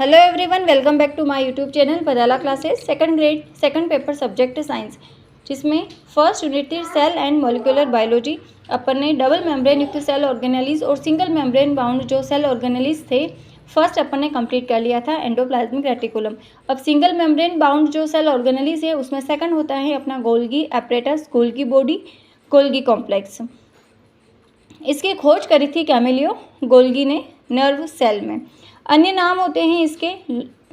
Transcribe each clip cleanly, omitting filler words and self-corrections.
Hello everyone, welcome back to my YouTube channel Padala classes. Second grade second paper subject science, जिसमें first unit थी cell and molecular biology. अपन ने double membrane युक्त cell organelles और single membrane bound जो cell organelles थे first अपन ने कंप्लीट कर लिया था एंडोप्लाज्मिक रेटिकुलम। अब सिंगल मेम्ब्रेन बाउंड जो सेल ऑर्गेनेलिज है उसमें सेकंड होता है अपना Golgi apparatus, Golgi body, Golgi complex. इसकी खोज करी थी कैमिलियो गोल्गी ने नर्व सेल में। अन्य नाम होते हैं इसके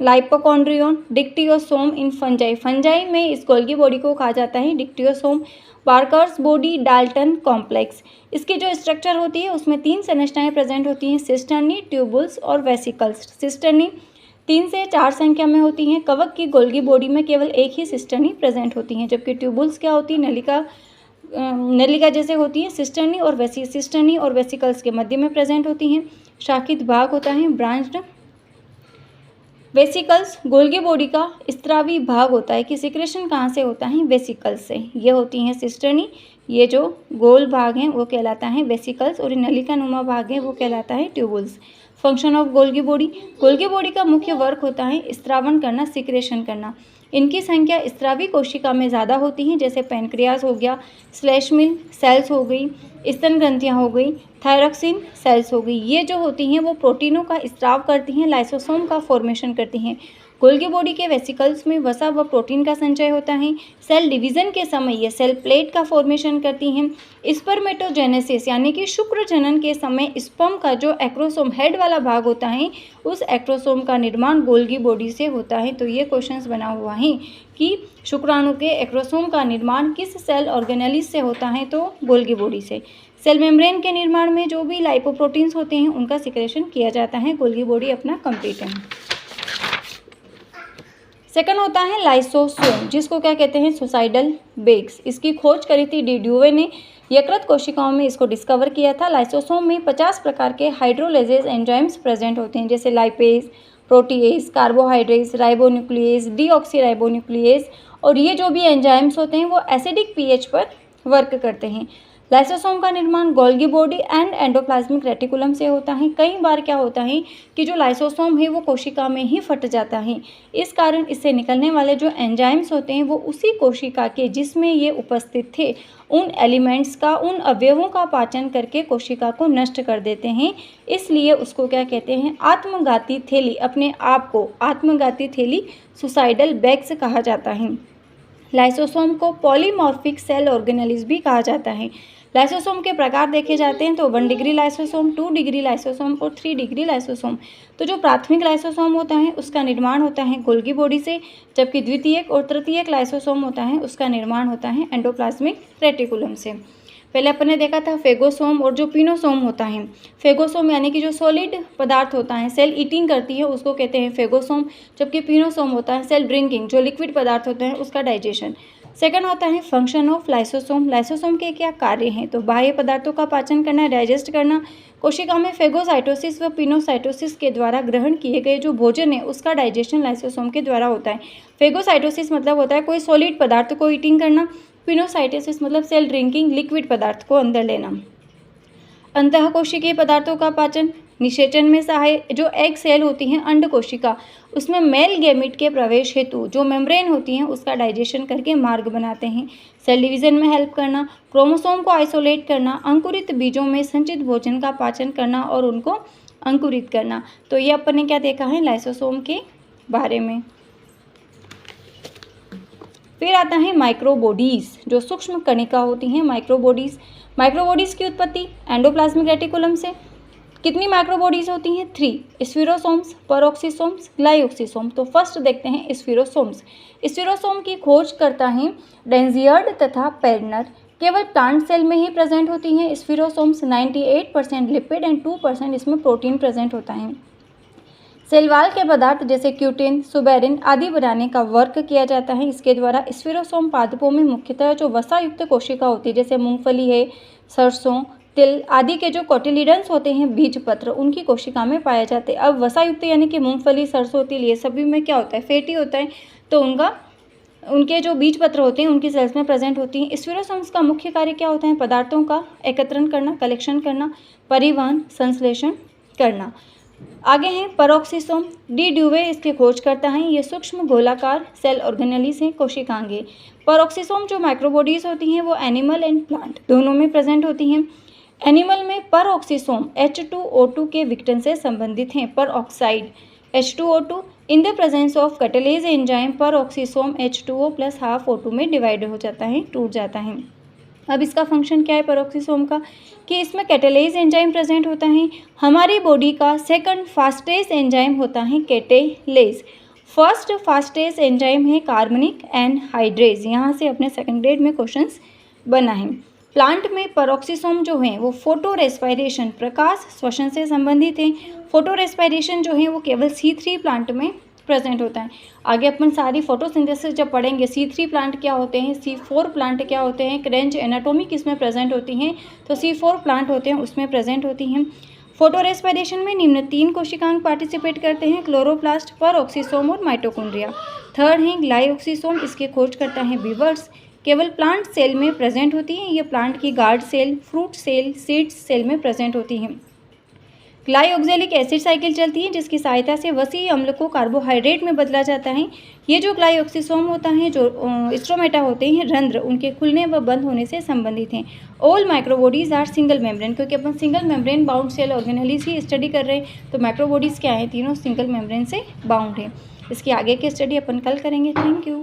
लाइपोकॉन्ड्रियन, डिक्टियोसोम इन फंजाई। फंजाई में इस गोल्गी बॉडी को कहा जाता है dictyosome. Parker's body, Dalton complex. इसकी जो स्ट्रक्चर होती है उसमें 3 संरचनाएं प्रेजेंट होती हैं, सिस्टर्नी, ट्यूबुल्स और वेसिकल्स। सिस्टर्नी 3 से 4 संख्या में होती हैं। कवक की गोल्गी बॉडी में केवल एक ही सिस्टर्नी प्रेजेंट होती हैं, जबकि ट्यूबुल्स क्या होती है, नलिका जैसे होती हैं। सिस्टर्नी और वेसिकल्स के मध्य में प्रेजेंट होती हैं। शाखित भाग होता है ब्रांच्ड। वेसिकल्स गोल्गी बॉडी का स्त्रावी भाग होता है कि सिक्रेशन कहाँ से होता है, वेसिकल्स से। ये होती हैं सिस्टर्नी। ये जो गोल भाग हैं वो कहलाता है वेसिकल्स और नलिका नुमा भाग है वो कहलाता है tubules. Function of Golgi body का मुख्य वर्क होता है स्त्रावण करना, सिक्रेशन करना। इनकी संख्या स्त्रावी कोशिका में ज़्यादा होती हैं, जैसे पैनक्रियाज हो गया, श्लेष्मिल सेल्स हो गई, स्तन ग्रंथियाँ हो गई, थायरॉक्सिन सेल्स हो गई। ये जो होती हैं वो प्रोटीनों का स्त्राव करती हैं, लाइसोसोम का फॉर्मेशन करती हैं। गोल्गी बॉडी के वेसिकल्स में वसा व प्रोटीन का संचय होता है। सेल डिवीज़न के समय ये सेल प्लेट का फॉर्मेशन करती हैं। स्पर्मेटोजेनेसिस यानी कि शुक्र जनन के समय स्पर्म का जो एक्रोसोम हेड वाला भाग होता है उस एक्रोसोम का निर्माण गोल्गी बॉडी से होता है। तो ये क्वेश्चंस बना हुआ है कि शुक्राणु के एक्रोसोम का निर्माण किस सेल ऑर्गेनेलिज से होता है, तो गोल्गी बॉडी से। सेल मेम्ब्रेन के निर्माण में जो भी लाइपोप्रोटीन्स होते हैं उनका सिक्रेशन किया जाता है। गोल्गी बॉडी अपना कंप्लीट है। सेकंड होता है लाइसोसोम, जिसको क्या कहते हैं, सुसाइडल बेग्स। इसकी खोज करी थी डी ड्यूवे ने। यकृत कोशिकाओं में इसको डिस्कवर किया था। लाइसोसोम में 50 प्रकार के हाइड्रोलेजेज एंजाइम्स प्रेजेंट होते हैं, जैसे लाइपेज, प्रोटीएज, कार्बोहाइड्रेट्स, राइबोन्यूक्लिएज, डीऑक्सीराइबोन्यूक्लिएज। और ये जो भी एंजाइम्स होते हैं वो एसिडिक पीएच पर वर्क करते हैं। लाइसोसोम का निर्माण Golgi body and endoplasmic reticulum से होता है। कई बार क्या होता है कि जो लाइसोसोम है वो कोशिका में ही फट जाता है। इस कारण इससे निकलने वाले जो एंजाइम्स होते हैं वो उसी कोशिका के जिसमें ये उपस्थित थे उन एलिमेंट्स का, उन अवयवों का पाचन करके कोशिका को नष्ट कर देते हैं। इसलिए उसको क्या कहते हैं, आत्मघाती थैली, अपने आप को आत्मघाती थैली, सुसाइडल बैग्स कहा जाता है। लाइसोसोम को पॉलीमॉर्फिक सेल ऑर्गेनेलिज भी कहा जाता है। लाइसोसोम के प्रकार देखे जाते हैं तो 1 डिग्री लाइसोसोम, 2 डिग्री लाइसोसोम और 3 डिग्री लाइसोसोम। तो जो प्राथमिक लाइसोसोम होता है उसका निर्माण होता है गोल्गी बॉडी से, जबकि द्वितीयक और तृतीयक लाइसोसोम होता है उसका निर्माण होता है एंडोप्लाज्मिक रेटिकुलम से। पहले अपन ने देखा था फेगोसोम और जो पिनोसोम होता है। फेगोसोम यानी कि जो सॉलिड पदार्थ होता है, सेल ईटिंग करती है, उसको कहते हैं फेगोसोम। जबकि पिनोसोम होता है सेल ड्रिंकिंग, जो लिक्विड पदार्थ होते हैं उसका डाइजेशन। सेकंड होता है फंक्शन ऑफ लाइसोसोम। लाइसोसोम के क्या कार्य हैं, तो बाह्य पदार्थों का पाचन करना, डाइजेस्ट करना। कोशिका में फेगोसाइटोसिस व पिनोसाइटोसिस के द्वारा ग्रहण किए गए जो भोजन है उसका डाइजेशन लाइसोसोम के द्वारा होता है। फेगोसाइटोसिस मतलब होता है कोई सॉलिड पदार्थ को ईटिंग करना। पिनोसाइटोसिस मतलब सेल ड्रिंकिंग, लिक्विड पदार्थ को अंदर लेना। अंतःकोशिकीय पदार्थों का पाचन। निषेचन में सहाय जो एग सेल होती हैं अंड कोशिका, उसमें मेल गैमीट के प्रवेश हेतु जो मेम्ब्रेन होती हैं उसका डाइजेशन करके मार्ग बनाते हैं। सेल डिवीजन में हेल्प करना, क्रोमोसोम को आइसोलेट करना, अंकुरित बीजों में संचित भोजन का पाचन करना और उनको अंकुरित करना। तो ये अपन ने क्या देखा है लाइसोसोम के बारे में। फिर आता है माइक्रोबॉडीज़, जो सूक्ष्म कणिका होती हैं माइक्रोबॉडीज़ की उत्पत्ति एंडोप्लाज्मिक रेटिकुलम से। कितनी माइक्रोबॉडीज़ होती हैं, 3, स्फीरोसोम्स, पेरोक्सीसोम्स, ग्लाइओक्सीसोम। तो फर्स्ट देखते हैं स्फीरोसोम्स। स्फीरोसोम की खोज करता है डेंजियर्ड तथा पेर्नर। केवल प्लांट सेल में ही प्रेजेंट होती हैं स्फीरोसोम्स। 98% लिपिड एंड 2% इसमें प्रोटीन प्रेजेंट होता है। सेलवाल के पदार्थ जैसे क्यूटिन, सुबेरिन आदि बनाने का वर्क किया जाता है इसके द्वारा। स्फीरोसोम पादपों में मुख्यतः जो वसा युक्त कोशिका होती है, जैसे मूंगफली है, सरसों, तिल आदि के जो कोटिलिडन्स होते हैं बीज पत्र, उनकी कोशिका में पाए जाते हैं। अब वसा युक्त यानी कि मूंगफली, सरसों, तिल ये सभी में क्या होता है, फैटी होता है, तो उनके जो बीज पत्र होते हैं उनकी सेल्स में प्रेजेंट होती हैं। स्फीरोसोम्स का मुख्य कार्य क्या होता है, पदार्थों का एकत्रण करना, कलेक्शन करना, परिवहन, संश्लेषण करना। आगे हैं पेरोक्सिसोम। डी ड्यूवे इसकी खोज करता है। ये सूक्ष्म गोलाकार सेल ऑर्गेनेलिस हैं, कोशिकांगें। पेरोक्सिसोम जो माइक्रोबॉडीज होती हैं वो एनिमल एंड प्लांट दोनों में प्रेजेंट होती हैं। एनिमल में पेरोक्सिसोम H2O2 के विघटन से संबंधित हैं। Peroxide H2O2 in the presence of catalase enzyme peroxisome H2O plus half O2 में डिवाइड हो जाता है, टूट जाता है। अब इसका फंक्शन क्या है पेरोक्सिसोम का, कि इसमें कैटालेज एंजाइम प्रेजेंट होता है। हमारी बॉडी का सेकंड फास्टेस्ट एंजाइम होता है कैटालेज। फर्स्ट फास्टेस्ट एंजाइम है कार्बनिक एनहाइड्रेज। यहाँ से अपने सेकंड ग्रेड में क्वेश्चंस बना है। प्लांट में पेरोक्सिसोम जो है वो फोटो रेस्पिरेशन प्रकाश श्वसन से संबंधित है। फोटो रेस्पिरेशन जो है वो केवल C3 प्लांट में प्रेजेंट होता है। आगे अपन सारी फोटोसिंथेसिस जब पढ़ेंगे C3 प्लांट क्या होते हैं, C4 प्लांट क्या होते हैं, रेंज एनाटॉमी किस में प्रेजेंट होती हैं, तो C4 प्लांट होते हैं उसमें प्रेजेंट होती हैं। फोटो रेस्पिरेशन में निम्न 3 कोशिकांग पार्टिसिपेट करते हैं, क्लोरोप्लास्ट, पेरोक्सिसोम और माइटोकॉन्ड्रिया। थर्ड है ग्लाइओक्सिसोम, इसकी खोज करता है बीवर्स। केवल प्लांट सेल में प्रेजेंट होती है। ये प्लांट की guard cell, fruit cell, seeds cell में प्रेजेंट होती हैं। ग्लाइओक्जेलिक एसिड साइकिल चलती है जिसकी सहायता से वसी अम्ल को कार्बोहाइड्रेट में बदला जाता है। ये जो ग्लाइओक्सिसोम होता है, जो स्ट्रोमेटा होते हैं, रंध्र उनके खुलने व बंद होने से संबंधित हैं। All microbodies are single membrane, क्योंकि अपन single membrane bound cell organelles ही स्टडी कर रहे हैं, तो माइक्रोबॉडीज क्या है, तीनों सिंगल मेम्ब्रेन से बाउंड है। इसकी आगे की स्टडी अपन कल करेंगे। Thank you.